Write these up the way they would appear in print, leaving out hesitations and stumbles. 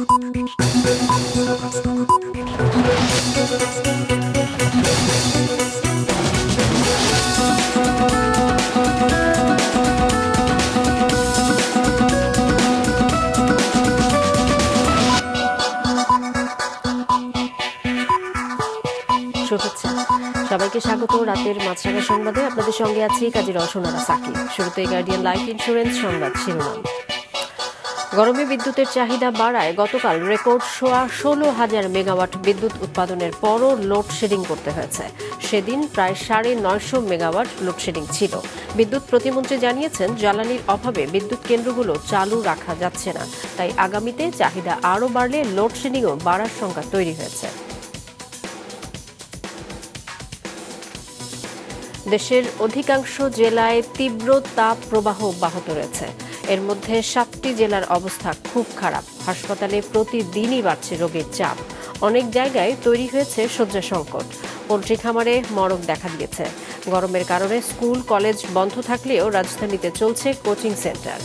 সবাইকে স্বাগত রাতের মাছরাঙা সংবাদে। আপনাদের সঙ্গে আছি কাজী রওশনারা সাকিব। শুরুতে গার্ডিয়ান লাইফ ইন্স্যুরেন্স সংবাদ শিরোনাম। গরমে বিদ্যুতের চাহিদা বাড়ায় গতকাল রেকর্ড 16,000 মেগাওয়াট বিদ্যুৎ উৎপাদনের পরও লোডশেডিং করতে হয়েছে। সেদিন প্রায় 950 মেগাওয়াট লোডশেডিং ছিল। বিদ্যুৎ প্রতিমন্ত্রী জানিয়েছেন, জ্বালানির অভাবে বিদ্যুৎ কেন্দ্রগুলো চালু রাখা যাচ্ছে না, তাই আগামীতে চাহিদা আরও বাড়লে লোডশেডিংও বাড়ার শঙ্কা তৈরি হয়েছে। দেশের অধিকাংশ জেলায় তীব্র তাপ প্রবাহ অব্যাহত রয়েছে। এর মধ্যে 7টি জেলার অবস্থা খুব খারাপ। হাসপাতালে প্রতিদিনই বাড়ছে রোগীর চাপ। অনেক জায়গায় তৈরি হয়েছে শয্যা সংকট। পোল্ট্রি খামারে মরক দেখা দিয়েছে। গরমের কারণে স্কুল কলেজ বন্ধ থাকলেও রাজধানীতে চলছে কোচিং সেন্টার।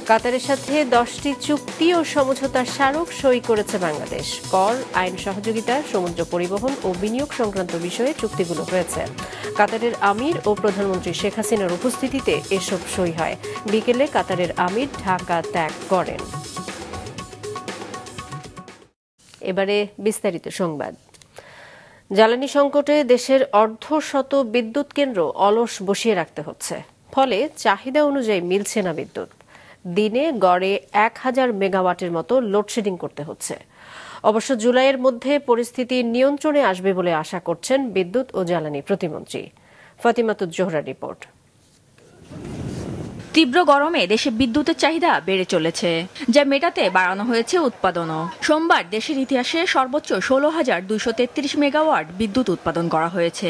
কাতারের সাথে 10টি চুক্তি ও সমঝোতা স্মারক সই করেছে বাংলাদেশ। কর, আইন সহযোগিতা, সমুদ্র পরিবহন ও বিনিয়োগ সংক্রান্ত বিষয়ে চুক্তিগুলো হয়েছে। কাতারের আমির ও প্রধানমন্ত্রী শেখ হাসিনার উপস্থিতিতে এসব সই হয়। বিকেলে কাতারের আমির ঢাকা ত্যাগ করেন। এবারে বিস্তারিত সংবাদ। জ্বালানি সংকটে দেশের অর্ধশত বিদ্যুৎ কেন্দ্র অলস বসিয়ে রাখতে হচ্ছে। ফলে চাহিদা অনুযায়ী মিলছে না বিদ্যুৎ। দিনে গড়ে 1000 মেগাওয়াটের মতো লোডশেডিং করতে হচ্ছে। অবশ্য জুলাইয়ের মধ্যে পরিস্থিতি নিয়ন্ত্রণে আসবে বলে আশা করছেন বিদ্যুৎ ও জ্বালানি প্রতিমন্ত্রী। ফাতিমাতুজ জোহরার রিপোর্ট। তীব্র গরমে দেশে বিদ্যুতের চাহিদা বেড়ে চলেছে, যা মেটাতে বাড়ানো হয়েছে উৎপাদনও। সোমবার দেশের ইতিহাসে সর্বোচ্চ 16,233 মেগাওয়াট বিদ্যুৎ উৎপাদন করা হয়েছে।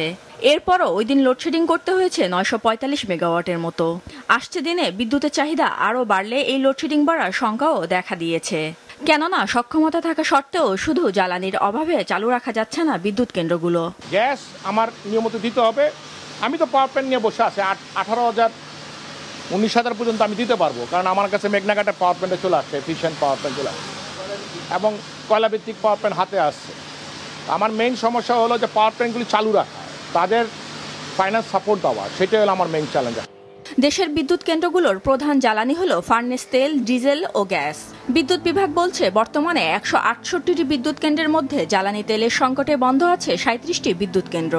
এরপরও ওই দিন লোডশেডিং করতে হয়েছে 945 মেগাওয়াটের মতো। আসছে দিনে বিদ্যুতের চাহিদা আরও বাড়লে এই লোডশেডিং বাড়ার শঙ্কাও দেখা দিয়েছে। কেননা সক্ষমতা থাকা সত্ত্বেও শুধু জ্বালানির অভাবে চালু রাখা যাচ্ছে না বিদ্যুৎ কেন্দ্রগুলো। গ্যাস আমার নিয়মিত দিতে হবে। আমি তো পাওয়ার প্ল্যান্ট নিয়ে বসে আছি। 18,000 19,000 পর্যন্ত আমি দিতে পারবো, কারণ আমার কাছে মেঘনাঘাটে পাওয়ার প্ল্যান্টে চলে আসছে, এফিশিয়েন্ট পাওয়ার প্ল্যান্ট চলে আসছে এবং কয়লাভিত্তিক পাওয়ার প্ল্যান্ট হাতে আসছে। আমার মেইন সমস্যা হলো যে পাওয়ার প্ল্যান্টগুলি চালু রাখা, তাদের ফাইন্যান্স সাপোর্ট দেওয়া, সেটাই হলো আমার মেইন চ্যালেঞ্জ। দেশের বিদ্যুৎ কেন্দ্রগুলোর প্রধান জ্বালানি হলো ফার্নেস তেল, ডিজেল ও গ্যাস। বিদ্যুৎ বিভাগ বলছে, বর্তমানে 168টি বিদ্যুৎ কেন্দ্রের মধ্যে জ্বালানি তেলের সংকটে বন্ধ আছে 37টি বিদ্যুৎ কেন্দ্র,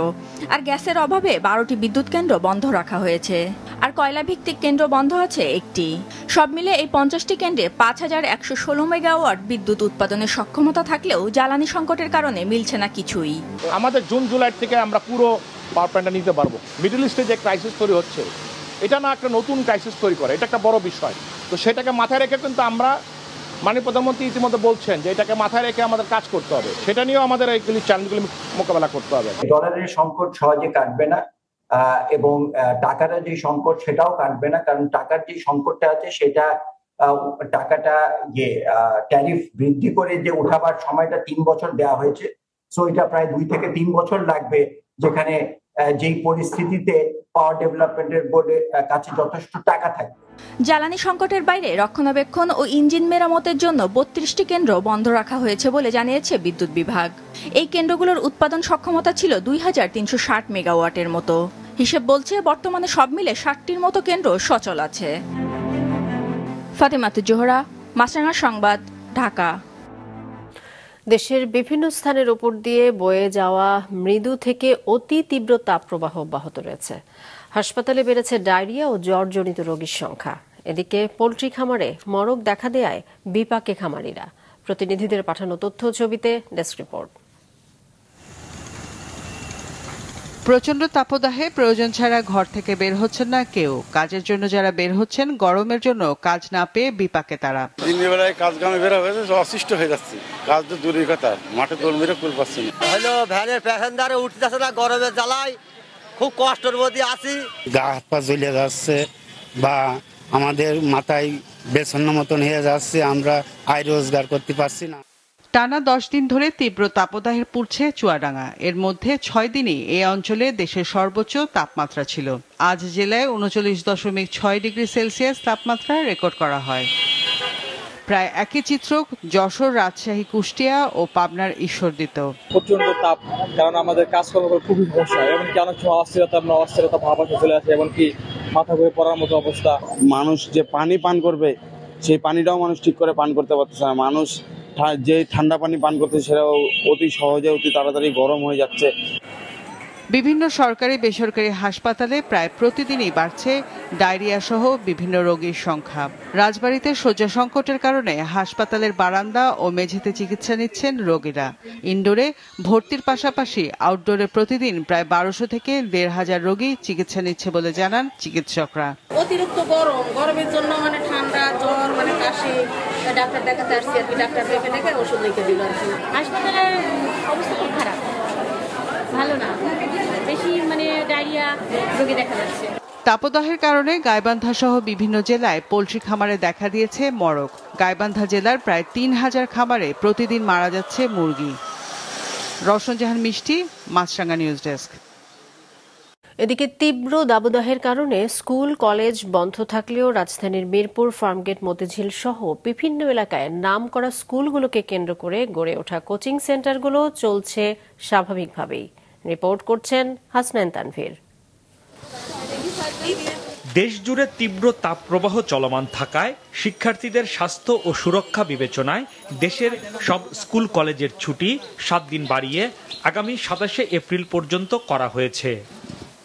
আর গ্যাসের অভাবে 12টি বিদ্যুৎ কেন্দ্র বন্ধ রাখা হয়েছে, আর কয়লা ভিত্তিক কেন্দ্র বন্ধ আছে 1টি। সব মিলে এই 50টি কেন্দ্রে 5116 মেগাওয়াট বিদ্যুৎ উৎপাদনের সক্ষমতা থাকলেও জ্বালানি সংকটের কারণে মিলছে না কিছুই। আমাদের জুন জুলাই থেকে আমরা পুরো পাওয়ার প্ল্যান্টটা নিতে পারবো। মিডল ইস্টে যে ক্রাইসিস তৈরি হচ্ছে, এটা না একটা নতুন ক্রাইসিস তৈরি করে, এটা একটা বড় বিষয়। তো সেটাকে মাথায় রেখে কিন্তু আমরা, মাননীয় প্রধানমন্ত্রী ইতিমধ্যে বলছেন যে এটাকে মাথায় রেখে আমাদের কাজ করতে হবে। সেটা নিয়েও আমাদের এইগুলি চ্যালেঞ্জগুলি মোকাবেলা করতে হবে। ডলারের সংকট সহজে কাটবে না, এবং টাকার যে সংকট সেটাও কাটবে না, কারণ টাকার যে সংকটটা আছে সেটা টাকাটা যে ট্যারিফ বৃদ্ধি করে যে উঠাবার সময়টা 3 বছর দেওয়া হয়েছে। সো এটা প্রায় 2 থেকে 3 বছর লাগবে, যেখানে যেই পরিস্থিতিতে পাওয়ার ডেভেলপমেন্টের বোর্ডের কাছে যথেষ্ট টাকা থাকে। জ্বালানি সংকটের বাইরে রক্ষণাবেক্ষণ ও ইঞ্জিন মেরামতের জন্য 32টি কেন্দ্র বন্ধ রাখা হয়েছে বলে জানিয়েছে বিদ্যুৎ বিভাগ। এই কেন্দ্রগুলোর উৎপাদন সক্ষমতা ছিল 2360 মেগাওয়াটের মতো। হিসেব বলছে, বর্তমানে সব মিলে 60টির মতো কেন্দ্র সচল আছে। ফাতিমাতুজ জোহরা, মাছরাঙা সংবাদ, ঢাকা। দেশের বিভিন্ন স্থানের উপর দিয়ে বয়ে যাওয়া মৃদু থেকে অতি তীব্র তাপপ্রবাহ অব্যাহত রয়েছে। হাসপাতালে বেড়েছে ডায়রিয়া ও জ্বরজনিত রোগীর সংখ্যা। এদিকে পোল্ট্রি খামারে মরক দেখা দেয় বিপাকে খামারিরা। প্রতিনিধিদের পাঠানো তথ্য ছবিতে ডেস্ক রিপোর্ট। প্রচন্ড তাপদাহে প্রয়োজন ছাড়া ঘর থেকে বের হচ্ছেন না কেউ। কাজের জন্য যারা বের হচ্ছেন, গরমের জন্য কাজ না পেয়ে বিপাকে তারা। দিনের বেলায় কাজ কামে বের হয়েছে, অসুস্থ হয়ে যাচ্ছে। কাজ তো দূরের কথা, মাঠে দৌড় মেরে কুল পাচ্ছি না। হলো ভ্যানের প্যাসেঞ্জারে উঠতে যাচ্ছে না, গরমের জ্বালায় খুব কষ্টের মধ্যে আছি। গা হাত পা জ্বলে যাচ্ছে বা আমাদের মাথায় বেছন্ন মতন হয়ে যাচ্ছে, আমরা আয় রোজগার করতে পারছি না। টানা 10 দিন ধরে তীব্র তাপদাহে পুড়ছে চুয়াডাঙ্গা। এর মধ্যে 6 দিনই এই অঞ্চলে দেশের সর্বোচ্চ তাপমাত্রা ছিল। আজ জেলায় 39.6 ডিগ্রি সেলসিয়াস তাপমাত্রা রেকর্ড করা হয়। প্রায় একই চিত্র যশোর, রাজশাহী, কুষ্টিয়া ও পাবনার ঈশ্বরদীতে। প্রচন্ড তাপ, কারণ আমাদের কাজকর্ম খুবই সমস্যা, এমনকি অনেক সময় অস্থিরতা ভাব চলে আসে, এমনকি মাথা ঘুরে পড়ার মতো অবস্থা। মানুষ যে পানি পান করবে সেই পানিটাও মানুষ ঠিক করে পান করতে পারতেছে না। মানুষ যে ঠান্ডা পানি পান করতে সেটাও অতি সহজে অতি তাড়াতাড়ি গরম হয়ে যাচ্ছে। বিভিন্ন সরকারি বেসরকারি হাসপাতালে প্রায় প্রতিদিনই বাড়ছে ডায়রিয়া সহ বিভিন্ন রোগীর সংখ্যা। রাজবাড়ীতে শয্যা সংকটের কারণে হাসপাতালের বারান্দা ও মেঝেতে চিকিৎসা নিচ্ছেন রোগীরা। ইনডোরে ভর্তির পাশাপাশি আউটডোরে প্রতিদিন প্রায় 1200 থেকে 1500 রোগী চিকিৎসা নিচ্ছে বলে জানান চিকিৎসকরা। অতিরিক্ত গরমের জন্য ঠান্ডা, জ্বর, কাশি, ডাক্তার দেখাতে আসছি আর কি। ডাক্তার দেখে ওষুধ লিখে দিল আর কি। হাসপাতালের অবস্থা খুব খারাপ, ভালো না, বেশি ডায়রিয়া রোগী দেখা যাচ্ছে। তাপদাহের কারণে গাইবান্ধা সহ বিভিন্ন জেলায় পোল্ট্রি খামারে দেখা দিয়েছে মড়ক। গাইবান্ধা জেলার প্রায় 3000 খামারে প্রতিদিন মারা যাচ্ছে মুরগি। রওশন জাহান মিষ্টি, মাছরাঙা নিউজ ডেস্ক। এদিকে তীব্র দাবদাহের কারণে স্কুল কলেজ বন্ধ থাকলেও রাজধানীর মিরপুর, ফার্মগেট, মতিঝিল সহ বিভিন্ন এলাকায় নামকরা স্কুলগুলোকে কেন্দ্র করে গড়ে ওঠা কোচিং সেন্টারগুলো চলছে স্বাভাবিকভাবেই। রিপোর্ট করছেন হাসনাইন তানভীর। দেশজুড়ে তীব্র তাপপ্রবাহ চলমান থাকায় শিক্ষার্থীদের স্বাস্থ্য ও সুরক্ষা বিবেচনায় দেশের সব স্কুল কলেজের ছুটি 7 দিন বাড়িয়ে আগামী 27 এপ্রিল পর্যন্ত করা হয়েছে।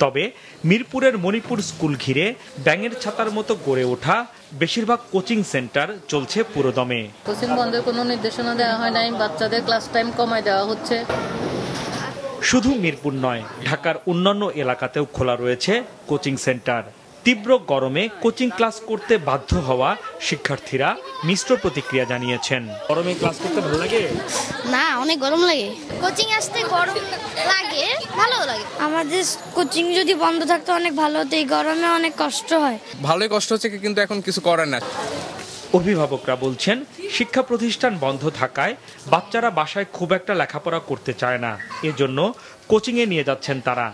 তবে মিরপুরের মণিপুর স্কুল ঘিরে ব্যাঙের ছাতার মতো গড়ে ওঠা বেশিরভাগ কোচিং সেন্টার চলছে পুরোদমে। কোচিং বন্ধের কোনো নির্দেশনা দেওয়া হয় নাই, বাচ্চাদের ক্লাস টাইম কমায় দেওয়া হচ্ছে। শুধু মিরপুর নয়, ঢাকার অন্যান্য এলাকাতেও খোলা রয়েছে কোচিং সেন্টার। তীব্র গরমে কোচিং ক্লাস করতে বাধ্য হওয়া শিক্ষার্থীরা মিশ্র প্রতিক্রিয়া জানিয়েছেন। গরমে ক্লাস করতে ভালো লাগে না? অনেক গরম লাগে। কোচিং আসতে গরম লাগে, ভালো লাগে। আমাদের কোচিং যদি বন্ধ থাকতো অনেক ভালো হতো, এই গরমে অনেক কষ্ট হয়। ভালোই কষ্ট হচ্ছে, কিন্তু এখন কিছু করার না। অভিভাবকরা বলছেন শিক্ষা প্রতিষ্ঠান বন্ধ থাকায় বাচ্চারা বাসায় খুব একটা লেখাপড়া করতে চায় না, এজন্য কোচিংয়ে নিয়ে যাচ্ছেন তারা।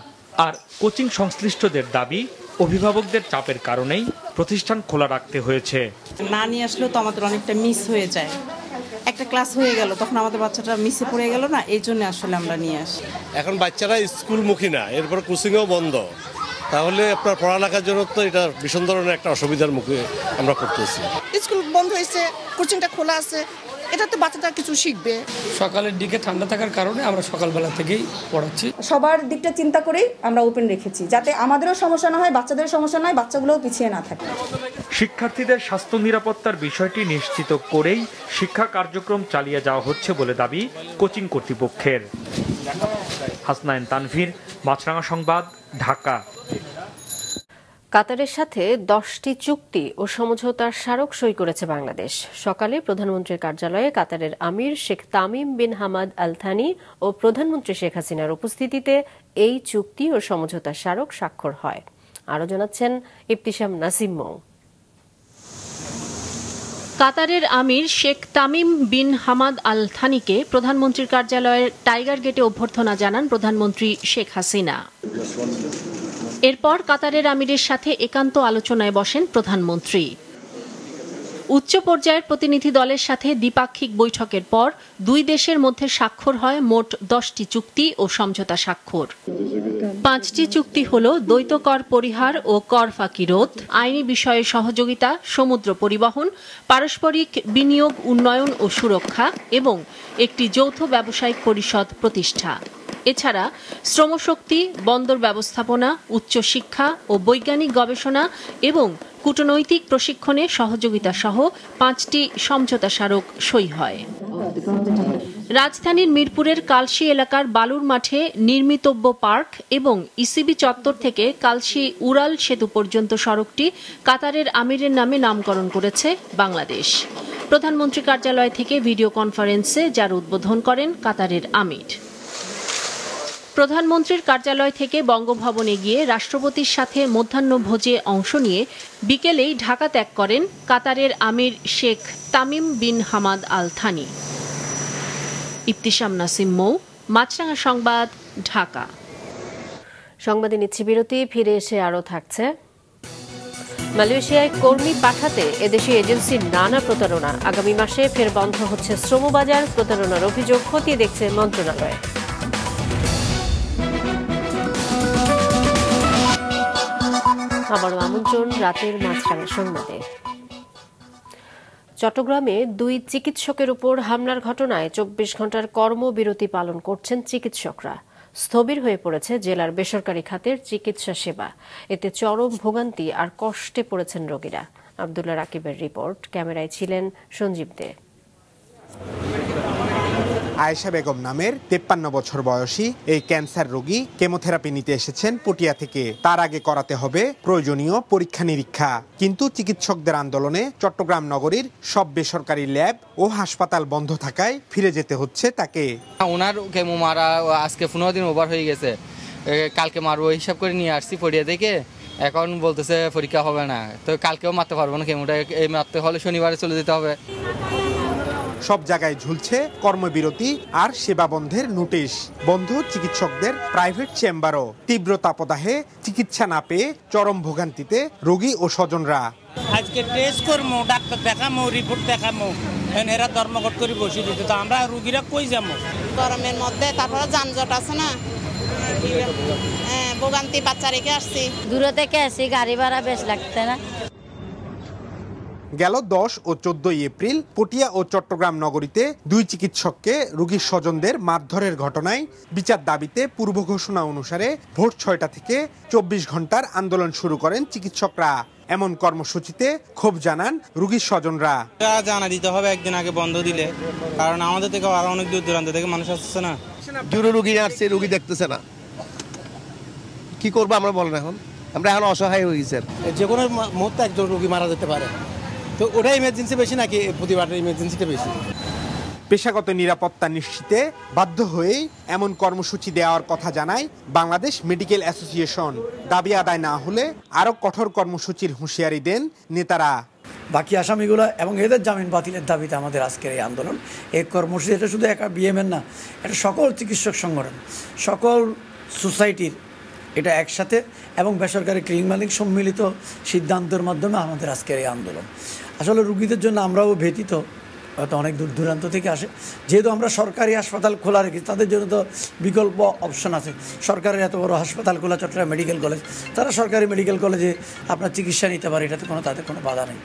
আর কোচিং সংশ্লিষ্টদের দাবি অভিভাবকদের চাপের কারণেই প্রতিষ্ঠান খোলা রাখতে হয়েছে। না নিয়ে আসলেও তো আমাদের অনেকটা মিস হয়ে যায়। একটা ক্লাস হয়ে গেল, তখন আমাদের বাচ্চাটা মিসে পড়ে গেল না, এই জন্য আসলে আমরা নিয়ে আসি। এখন বাচ্চারা স্কুলমুখী না, এরপর কোচিংও বন্ধ, তাহলে আপনার পড়ালেখার জন্য তো এটা ভীষণ ধরনের একটা অসুবিধার মুখে আমরা পড়তেছি। স্কুল বন্ধ হয়েছে, কোচিংটা খোলা আছে, এটাতে বাচ্চাটা কিছু শিখবে। সকালের দিকে ঠান্ডা থাকার কারণে আমরা সকালবেলা থেকেই পড়াচ্ছি। সবার দিকটা চিন্তা করেই আমরা ওপেন রেখেছি, যাতে আমাদেরও সমস্যা না হয়, বাচ্চাদের সমস্যা নয়, বাচ্চাগুলোও পিছিয়ে না থাকে। শিক্ষার্থীদের স্বাস্থ্য নিরাপত্তার বিষয়টি নিশ্চিত করেই শিক্ষা কার্যক্রম চালিয়ে যাওয়া হচ্ছে বলে দাবি কোচিং কর্তৃপক্ষের। হাসনাইন তানভীর, মাছরাঙা সংবাদ, ঢাকা। কাতারের সাথে 10টি চুক্তি ও সমঝোতার স্মারক সই করেছে বাংলাদেশ। সকালে প্রধানমন্ত্রীর কার্যালয়ে কাতারের আমির Sheikh Tamim bin Hamad Al Thani ও প্রধানমন্ত্রী শেখ হাসিনার উপস্থিতিতে এই চুক্তি ও সমঝোতার স্মারক স্বাক্ষর হয়। আরও জানাচ্ছেন ইবতিসাম নাসিম মৌ। কাতারের আমির Sheikh Tamim bin Hamad Al থানিকে প্রধানমন্ত্রীর কার্যালয়ের টাইগার গেটে অভ্যর্থনা জানান প্রধানমন্ত্রী শেখ হাসিনা। এরপর কাতারের আমিরের সাথে একান্ত আলোচনায় বসেন প্রধানমন্ত্রী। উচ্চ পর্যায়ের প্রতিনিধি দলের সাথে দ্বিপাক্ষিক বৈঠকের পর দুই দেশের মধ্যে স্বাক্ষর হয় মোট 10টি চুক্তি ও সমঝোতা স্বাক্ষর। 5টি চুক্তি হল দ্বৈত কর পরিহার ও কর ফাঁকি রোধ, আইনি বিষয়ে সহযোগিতা, সমুদ্র পরিবহন, পারস্পরিক বিনিয়োগ উন্নয়ন ও সুরক্ষা এবং একটি যৌথ ব্যবসায়িক পরিষদ প্রতিষ্ঠা। এছাড়া শ্রমশক্তি, বন্দর ব্যবস্থাপনা, উচ্চশিক্ষা ও বৈজ্ঞানিক গবেষণা এবং কূটনৈতিক প্রশিক্ষণে সহযোগিতা সহ 5টি সমঝোতা স্মারক সই হয়। রাজধানীর মিরপুরের কালশী এলাকার বালুর মাঠে নির্মিতব্য পার্ক এবং ইসিবি চত্বর থেকে কালশী উড়াল সেতু পর্যন্ত সড়কটি কাতারের আমিরের নামে নামকরণ করেছে বাংলাদেশ। প্রধানমন্ত্রী কার্যালয় থেকে ভিডিও কনফারেন্সে যার উদ্বোধন করেন কাতারের আমির। প্রধানমন্ত্রীর কার্যালয় থেকে বঙ্গভবনে গিয়ে রাষ্ট্রপতির সাথে মধ্যাহ্নভোজে অংশ নিয়ে বিকেলেই ঢাকা ত্যাগ করেন কাতারের আমির Sheikh Tamim bin Hamad Al Thani. Ibtisam Nasim Mou, Maasranga সংবাদ, ঢাকা। সংবাদে নিচ্ছি বিরতি, ফিরে এসে আরও থাকছে। মালয়েশিয়ায় কর্মী পাঠাতে এদেশি এজেন্সির নানা প্রতারণা, আগামী মাসে ফের বন্ধ হচ্ছে শ্রমবাজার, প্রতারণার অভিযোগ খতিয়ে দেখছে মন্ত্রণালয়। আবারও আমন্ত্রণ রাতের মাছরাঙা সংবাদে। চট্টগ্রামে 2 চিকিৎসকের উপর হামলার ঘটনায় 24 ঘণ্টার কর্মবিরতি পালন করছেন চিকিৎসকরা। স্থবির হয়ে পড়েছে জেলার বেসরকারি খাতের চিকিৎসা সেবা, এতে চরম ভোগান্তি আর কষ্টে পড়েছেন রোগীরা। আব্দুল্লাহ রাকিবের রিপোর্ট, ক্যামেরায় ছিলেন সঞ্জীব দে। আয়েশা বেগম নামের 53 বছর বয়সী এই ক্যান্সার রোগী কেমোথেরাপি নিতে এসেছেন পটিয়া থেকে। তার আগে করাতে হবে প্রয়োজনীয় পরীক্ষা নিরীক্ষা, কিন্তু চিকিৎসকদের আন্দোলনে চট্টগ্রাম নগরীর সব বেসরকারি ল্যাব ও হাসপাতাল বন্ধ থাকায় ফিরে যেতে হচ্ছে তাকে। ওনার কেমো মারা আজকে 15 দিন ওভার হয়ে গেছে, কালকে মারবো হিসাব করে নিয়ে আসছি পটিয়া থেকে। এখন বলতেছে পরীক্ষা হবে না, তো কালকেও মারতে পারবো না, কেমোটা মারতে হলে শনিবারে চলে যেতে হবে। সব জায়গায় ঝুলছে কর্মবিরতি আর সেবা বন্ধের নোটিশ। বন্ধ চিকিৎসকদের প্রাইভেট চেম্বারও। তীব্র তাপদাহে চিকিৎসা না পেয়ে চরম ভোগান্তিতে রোগী ও স্বজনরা। আজকে টেস্ট করবো, ডাক্তার দেখামো, রিপোর্ট দেখামো, এরা ধর্মঘট করে বসে দিতে, তো আমরা রুগীরা কই যাবো? গরমের মধ্যে তারপরে যানজট আছে না, ভোগান্তি, বাচ্চা রেখে আসছি, দূরে থেকে আসি, গাড়ি ভাড়া বেশ লাগছে না। গেল 10 ও 14 এপ্রিল পটিয়া ও চট্টগ্রাম নগরীতে 2 চিকিৎসককে রোগীর স্বজনদের মারধরের ঘটনায় বিচার দাবিতে পূর্ব ঘোষণা অনুসারে ভোর 6টা থেকে 24 ঘন্টার আন্দোলন শুরু করেন চিকিৎসকরা। এমন কর্মসূচিতে ক্ষোভ জানান রোগীর স্বজনরা। জানা দিতে হবে একদিন আগে বন্ধ দিলে, কারণ আমাদের থেকে আরো অনেক দূর দূরান্ত থেকে মানুষ আসছে না। জরুরি রোগী আসছে, রোগী দেখতেছে না, কি করবো আমরা বলেন? আমরা এখন অসহায় হয়ে গেছি। যে কোনো মুহূর্তে একজন রোগী মারা যেতে পারে, তো ওটা ইমার্জেন্সি বেশি নাকি প্রতিবারের ইমার্জেন্সিটা বেশি? পেশাগত নিরাপত্তা নিশ্চিতে বাধ্য হয়েই এমন কর্মসূচি দেওয়ার কথা জানায় বাংলাদেশ মেডিকেল অ্যাসোসিয়েশন। দাবি আদায় না হলে আরও কঠোর কর্মসূচির হুঁশিয়ারি দেন নেতারা। বাকি আসামিগুলো এবং এদের জামিন বাতিলের দাবিতে আমাদের আজকের এই আন্দোলন। এই কর্মসূচি এটা শুধু একা বিএমএর না, এটা সকল চিকিৎসক সংগঠন, সকল সোসাইটির এটা একসাথে এবং বেসরকারি ক্লিনিক মালিক সম্মিলিত সিদ্ধান্তের মাধ্যমে আমাদের আজকের এই আন্দোলন। আসলে রুগীদের জন্য আমরাও ব্যথিত, হয়তো অনেক দূর দূরান্ত থেকে আসে, যেহেতু আমরা সরকারি হাসপাতাল খোলা রেখেছি, তাদের জন্য তো বিকল্প অপশন আছে। সরকারের এত বড় হাসপাতাল খোলা, চট্টগ্রাম মেডিকেল কলেজ, তারা সরকারি মেডিকেল কলেজে আপনার চিকিৎসা নিতে পারে, এটাতে তাদের কোনো বাধা নেই।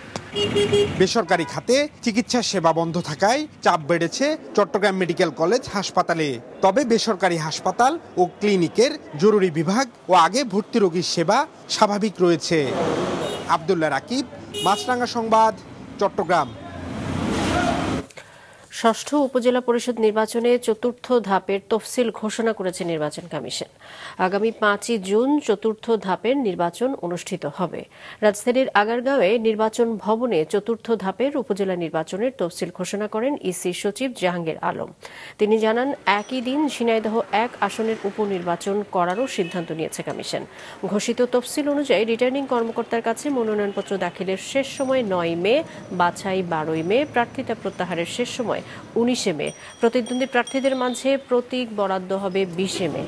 বেসরকারি খাতে চিকিৎসা সেবা বন্ধ থাকায় চাপ বেড়েছে চট্টগ্রাম মেডিকেল কলেজ হাসপাতালে। তবে বেসরকারি হাসপাতাল ও ক্লিনিকের জরুরি বিভাগ ও আগে ভর্তি রোগীর সেবা স্বাভাবিক রয়েছে। আব্দুল্লাহ রাকিব, মাছরাঙা সংবাদ, চট্টগ্রাম। ষষ্ঠ উপজেলা পরিষদ নির্বাচনে চতুর্থ ধাপের তফসিল ঘোষণা করেছে নির্বাচন কমিশন। আগামী 5 জুন চতুর্থ ধাপের নির্বাচন অনুষ্ঠিত হবে। রাজধানীর আগারগাঁওয়ে নির্বাচন ভবনে চতুর্থ ধাপের উপজেলা নির্বাচনের তফসিল ঘোষণা করেন ইসি সচিব জাহাঙ্গীর আলম। তিনি জানান, একই দিন ঝিনাইদহ 1 আসনের উপনির্বাচন করারও সিদ্ধান্ত নিয়েছে কমিশন। ঘোষিত তফসিল অনুযায়ী রিটার্নিং কর্মকর্তার কাছে মনোনয়নপত্র দাখিলের শেষ সময় 9 মে, বাছাই 12 মে, প্রার্থিতা প্রত্যাহারের শেষ সময় 19 মে। প্রতিদ্বন্দ্বী প্রার্থীদের মাঝে প্রতীক বরাদ্দ হবে 20 মে।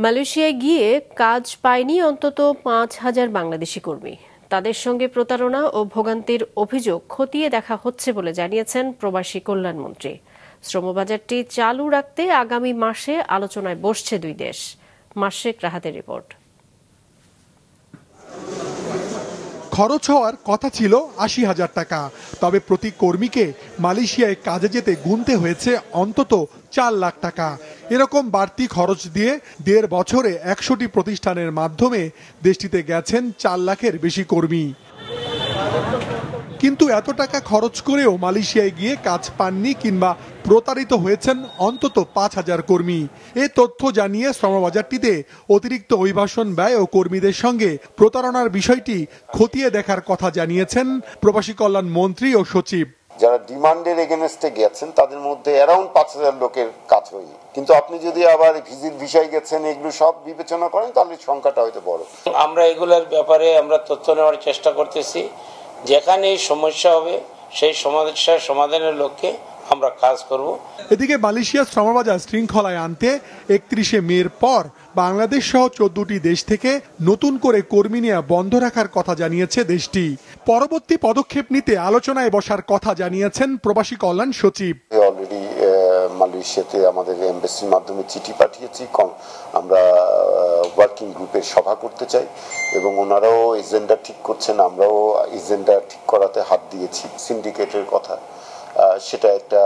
মালয়েশিয়ায় গিয়ে কাজ পায়নি অন্তত 5,000 বাংলাদেশি কর্মী। তাদের সঙ্গে প্রতারণা ও ভোগান্তির অভিযোগ খতিয়ে দেখা হচ্ছে বলে জানিয়েছেন প্রবাসী কল্যাণমন্ত্রী। শ্রমবাজারটি চালু রাখতে আগামী মাসে আলোচনায় বসছে 2 দেশ। মাসেক রাহাতের রিপোর্ট। খরচ হওয়ার কথা ছিল 80,000 টাকা, তবে প্রতি কর্মীকে মালয়েশিয়ায় কাজে যেতে গুনতে হয়েছে অন্তত 4 লাখ টাকা। এরকম বাড়তি খরচ দিয়ে 1.5 বছরে 100টি প্রতিষ্ঠানের মাধ্যমে দেশটিতে গেছেন 4 লাখের বেশি কর্মী। কিন্তু এত টাকা খরচ করেও মালয়েশিয়ায় গিয়ে কাজ পাননি কিংবা প্রতারিত হয়েছেন অন্তত 5,000 কর্মী। এ তথ্য জানিয়ে শ্রমবাজারটিতে অতিরিক্ত অভিবাসন ব্যয় ও কর্মীদের সঙ্গে প্রতারণার বিষয়টি খতিয়ে দেখার কথা জানিয়েছেন প্রবাসী কল্যাণ মন্ত্রী ও সচিব। যারা ডিমান্ডের এগেনস্টে গেছেন তাদের মধ্যে অ্যারাউন্ড 5,000 লোকের কাজ হয়নি, কিন্তু আপনি যদি আবার ভিজিট ভিসায় গেছেন এগুলো সব বিবেচনা করেন তাহলে সংখ্যাটা হয়তো বড়। আমরা এগুলোর ব্যাপারে আমরা তথ্য নেওয়ার চেষ্টা করতেছি। যেখানে সমস্যা হবে সেই সমস্যার সমাধানের লক্ষ্যে আমরা কাজ করব। এদিকে মালয়েশিয়ার শ্রমবাজার শৃঙ্খলায় আনতে 31শে মের পর বাংলাদেশ সহ 14টি দেশ থেকে নতুন করে কর্মী নেওয়া বন্ধ রাখার কথা জানিয়েছে দেশটি। পরবর্তী পদক্ষেপ নিতে আলোচনায় বসার কথা জানিয়েছেন প্রবাসী কল্যাণ সচিব। অলরেডি মালয়েশিয়াতে আমাদের এমবাসির মাধ্যমে চিঠি পাঠিয়েছি, আমরা ওয়ার্কিং গ্রুপের সভা করতে চাই এবং ওনারাও এজেন্ডা ঠিক করছেন, আমরাও এজেন্ডা ঠিক করাতে হাত দিয়েছি। সিন্ডিকেটের কথা সেটা একটা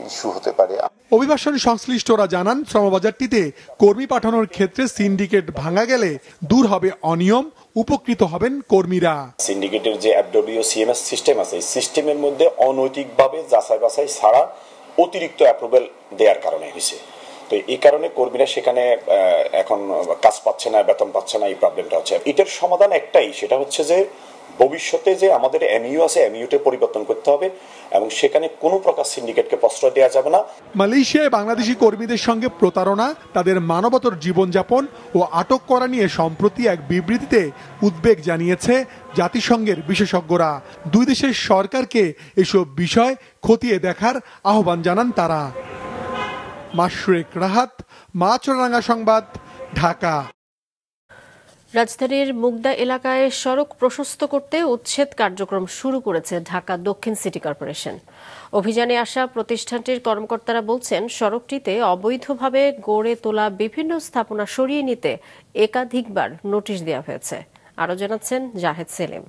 ইস্যু হতে পারে। অভিবাসন সংশ্লিষ্টরা জানান শ্রমবাজারটিতে কর্মী পাঠানোর ক্ষেত্রে সিন্ডিকেট ভাঙা গেলে দূর হবে অনিয়ম, উপকৃত হবেন কর্মীরা। সিন্ডিকেটের যে FWO CMS সিস্টেম আছে, এই সিস্টেমের মধ্যে অনৈতিকভাবে যাচাই বাছাই ছাড়া অতিরিক্ত অ্যাপ্রুভাল দেওয়ার কারণে হয়েছে। তো এই কারণে কর্মীরা সেখানে এখন কাজ পাচ্ছে না, বেতন পাচ্ছে না, এই প্রবলেমটা হচ্ছে। এটার সমাধান একটাই, সেটা হচ্ছে যে ভবিষ্যতে যে আমাদের MU আছে, MUতে পরিবর্তন করতে হবে এবং সেখানে কোনো প্রকার সিন্ডিকেটকে প্রশ্রয় দেওয়া যাবে না। মালয়েশিয়ায় বাংলাদেশি কর্মীদের সঙ্গে প্রতারণা, তাদের মানবতর জীবনযাপন ও আটক করা নিয়ে সম্প্রতি এক বিবৃতিতে উদ্বেগ জানিয়েছে জাতিসংঘের বিশেষজ্ঞরা। দুই দেশের সরকারকে এসব বিষয় খতিয়ে দেখার আহ্বান জানান তারা। মাশরুক রাহাত, মাছরাঙ্গা সংবাদ, ঢাকা। রাজধানীর মুগদা এলাকায় সড়ক প্রশস্ত করতে উচ্ছেদ কার্যক্রম শুরু করেছে ঢাকা দক্ষিণ সিটি কর্পোরেশন। অভিযানে আসা প্রতিষ্ঠানটির কর্মকর্তারা বলছেন, সড়কটিতে অবৈধভাবে গড়ে তোলা বিভিন্ন স্থাপনা সরিয়ে নিতে একাধিকবার নোটিশ দেওয়া হয়েছে। আরও জানাচ্ছেন জাহেদ সেলিম।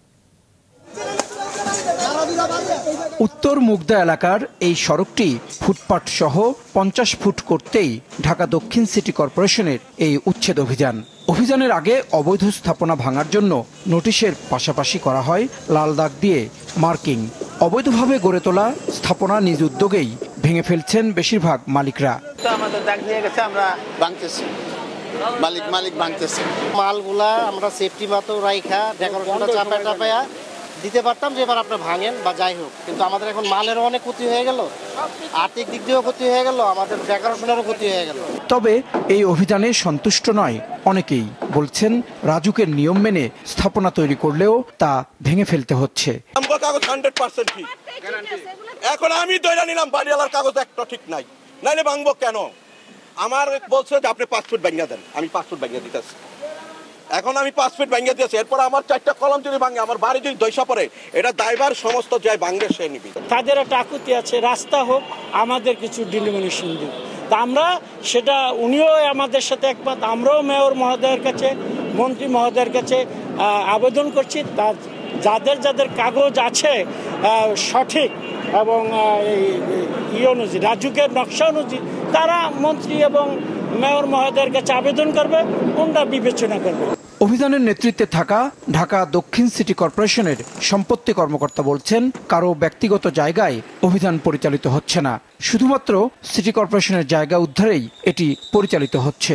উত্তর মুগদা এলাকার এই সড়কটি ফুটপাত সহ 50 ফুট করতেই ঢাকা দক্ষিণ সিটি কর্পোরেশনের এই উচ্ছেদ অভিযান। অভিযানের আগে অবৈধ স্থাপনা ভাঙার জন্য নোটিশের পাশাপাশি করা হয় লাল দাগ দিয়ে মার্কিং। অবৈধভাবে গড়ে তোলা স্থাপনা নিজ উদ্যোগেই ভেঙে ফেলছেন বেশিরভাগ মালিকরা। আমাদের দাগ দিয়ে গেছে, আমরা ভাঙতেছি, মালিক ভাঙতেছে। মালগুলা আমরা সেফটি মতো রাইখা ডেকোরেশনটা চাপায়া দিতে পারতাম যে এবার আপনার ভাঙেন বা যাই হোক, কিন্তু আমাদের এখন মালেরও অনেক ক্ষতি হয়ে গেল, আর্থিক দিক দিয়েও ক্ষতি হয়ে গেল, আমাদের ডেকোরেশনেরও ক্ষতি হয়ে গেল। তবে এই অভিযানে সন্তুষ্ট নয় অনেকেই, বলছেন রাজুকের নিয়ম মেনে স্থাপনা তৈরি করলেও তা ভেঙে ফেলতে হচ্ছে। কাগজ 100% ঠিক, এখন আমি দইরা নিলাম বাড়িওয়ালার কাগজ একটা ঠিক নাই, নাইলে ভাঙবো কেন? আমার বলছে যে আপনি 5 ফুট ভাঙিয়ে দেন, আমি 5 ফুট ভাঙিয়ে দিতেছি। এখন আমি 5 ফিট ভাঙিয়ে দিয়েছি, এরপর আমার 4টা কলম যদি ভাঙে, আমার বাড়ি যদি দইসা পড়ে, এটা দায়ভার সমস্ত যায় ভাঙবে সে নিবি। তাদের একটা আকুতি আছে, রাস্তা হোক, আমাদের কিছু ডিলিমিনেশন দিন। তা আমরা সেটা, উনিও আমাদের সাথে একমত, আমরাও মেয়র মহোদয়ের কাছে, মন্ত্রী মহোদয়ের কাছে আবেদন করছি, যাদের কাগজ আছে সঠিক এবং অনুযায়ী রাজুকের নকশা অনুযায়ী, তারা মন্ত্রী এবং মেয়র মহোদয়ের কাছে আবেদন করবে, কোনটা বিবেচনা করবে। অভিযানের নেতৃত্বে থাকা ঢাকা দক্ষিণ সিটি কর্পোরেশনের সম্পত্তি কর্মকর্তা বলছেন, কারো ব্যক্তিগত জায়গায় অভিযান পরিচালিত হচ্ছে না, শুধুমাত্র সিটি কর্পোরেশনের জায়গা উদ্ধারেই এটি পরিচালিত হচ্ছে।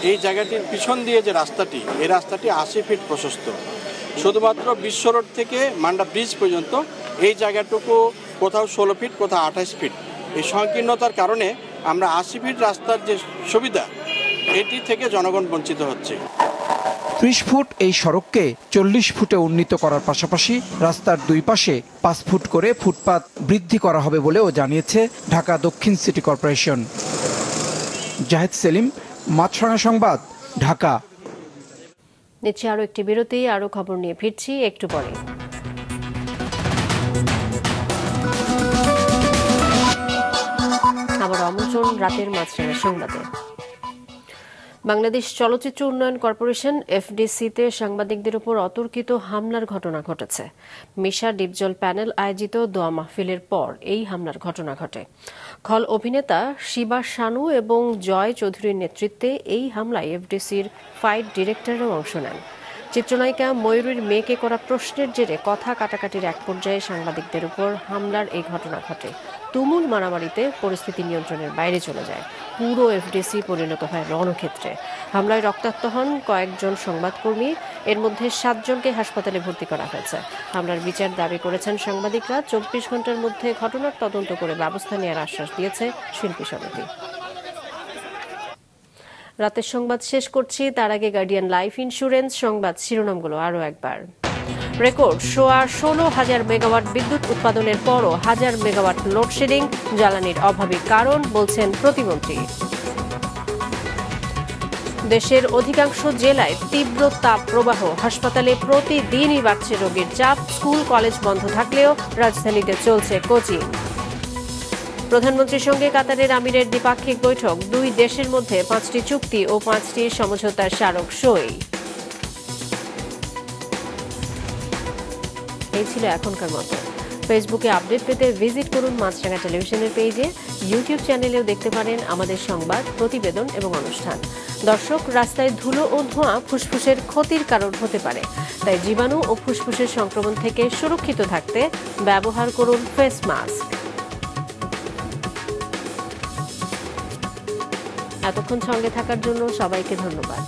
এই জায়গাটির পিছন দিয়ে যে রাস্তাটি, এই রাস্তাটি 80 ফিট প্রশস্ত, শুধুমাত্র বিশ্ব রোড থেকে মান্ডা ব্রিজ পর্যন্ত এই জায়গাটুকু কোথাও 16 ফিট, কোথাও 28 ফিট। এই সংকীর্ণতার কারণে আমরা 80 ফিট রাস্তার যে সুবিধা, এটি থেকে জনগণ বঞ্চিত হচ্ছে। 30 ফুট এই সড়ককে 40 ফুটে উন্নীত করার পাশাপাশি রাস্তার দুই পাশে 5 ফুট করে ফুটপাত বৃদ্ধি করা হবে বলেও জানিয়েছে ঢাকা দক্ষিণ সিটি কর্পোরেশন। জাহেদ সেলিম, মাছরাঙা সংবাদ, ঢাকা। নিচ্ছে আরো একটি বিরতি, আরো খবর নিয়ে ফিরছি একটু পরে। আবার আমন্ত্রণ রাতের মাছরাঙা সংবাদে। বাংলাদেশ চলচ্চিত্র উন্নয়ন কর্পোরেশন FDC-তে সাংবাদিকদের উপর অতর্কিত হামলার ঘটনা ঘটেছে। মিশা ডিপজল প্যানেল আয়োজিত দোয়া মাহফিলের পর এই হামলার ঘটনা ঘটে। খল অভিনেতা শিবা শানু এবং জয় চৌধুরীর নেতৃত্বে এই হামলায় FDC-র ফাইট ডিরেক্টররাও অংশ নেন। চিত্রনায়িকা ময়ূরীর মেয়েকে করা প্রশ্নের জেরে কথা কাটাকাটির এক পর্যায়ে সাংবাদিকদের উপর হামলার এই ঘটনা ঘটে। তুমুল মারামারিতে পরিস্থিতি নিয়ন্ত্রণের বাইরে চলে যায়। পুরো FDC পরিণত হয় রণক্ষেত্রে। হামলায় রক্তাক্ত হন কয়েকজন সংবাদকর্মী, এর মধ্যে 7 জনকে হাসপাতালে ভর্তি করা হয়েছে। হামলার বিচার দাবি করেছেন সাংবাদিকরা। 24 ঘন্টার মধ্যে ঘটনার তদন্ত করে ব্যবস্থা নেওয়ার আশ্বাস দিয়েছে শিল্পী সমিতি। রাতের সংবাদ শেষ করছি, তার আগে গার্ডিয়ান লাইফ ইন্স্যুরেন্স সংবাদ শিরোনামগুলো আরও একবার। রেকর্ড 16,000 মেগাওয়াট বিদ্যুৎ উৎপাদনের পরও 1000 মেগাওয়াট লোডশেডিং, জ্বালানির অভাবই কারণ বলছেন প্রতিমন্ত্রী। দেশের অধিকাংশ জেলায় তীব্র তাপ প্রবাহ, হাসপাতালে প্রতিদিনই বাড়ছে রোগীর চাপ, স্কুল কলেজ বন্ধ থাকলেও রাজধানীতে চলছে কোচিং। প্রধানমন্ত্রীর সঙ্গে কাতারের আমিরের দ্বিপাক্ষিক বৈঠক, দুই দেশের মধ্যে 5টি চুক্তি ও 5টি সমঝোতার স্মারক সই। এই ছিল এখনকার মতো। ফেসবুকে আপডেট পেতে ভিজিট করুন মাছরাঙা টেলিভিশনের পেজে, ইউটিউব চ্যানেলেও দেখতে পারেন আমাদের সংবাদ, প্রতিবেদন এবং অনুষ্ঠান। দর্শক, রাস্তায় ধুলো ও ধোঁয়া ফুসফুসের ক্ষতির কারণ হতে পারে, তাই জীবাণু ও ফুসফুসের সংক্রমণ থেকে সুরক্ষিত থাকতে ব্যবহার করুন ফেস মাস্ক। এতক্ষণ সঙ্গে থাকার জন্য সবাইকে ধন্যবাদ।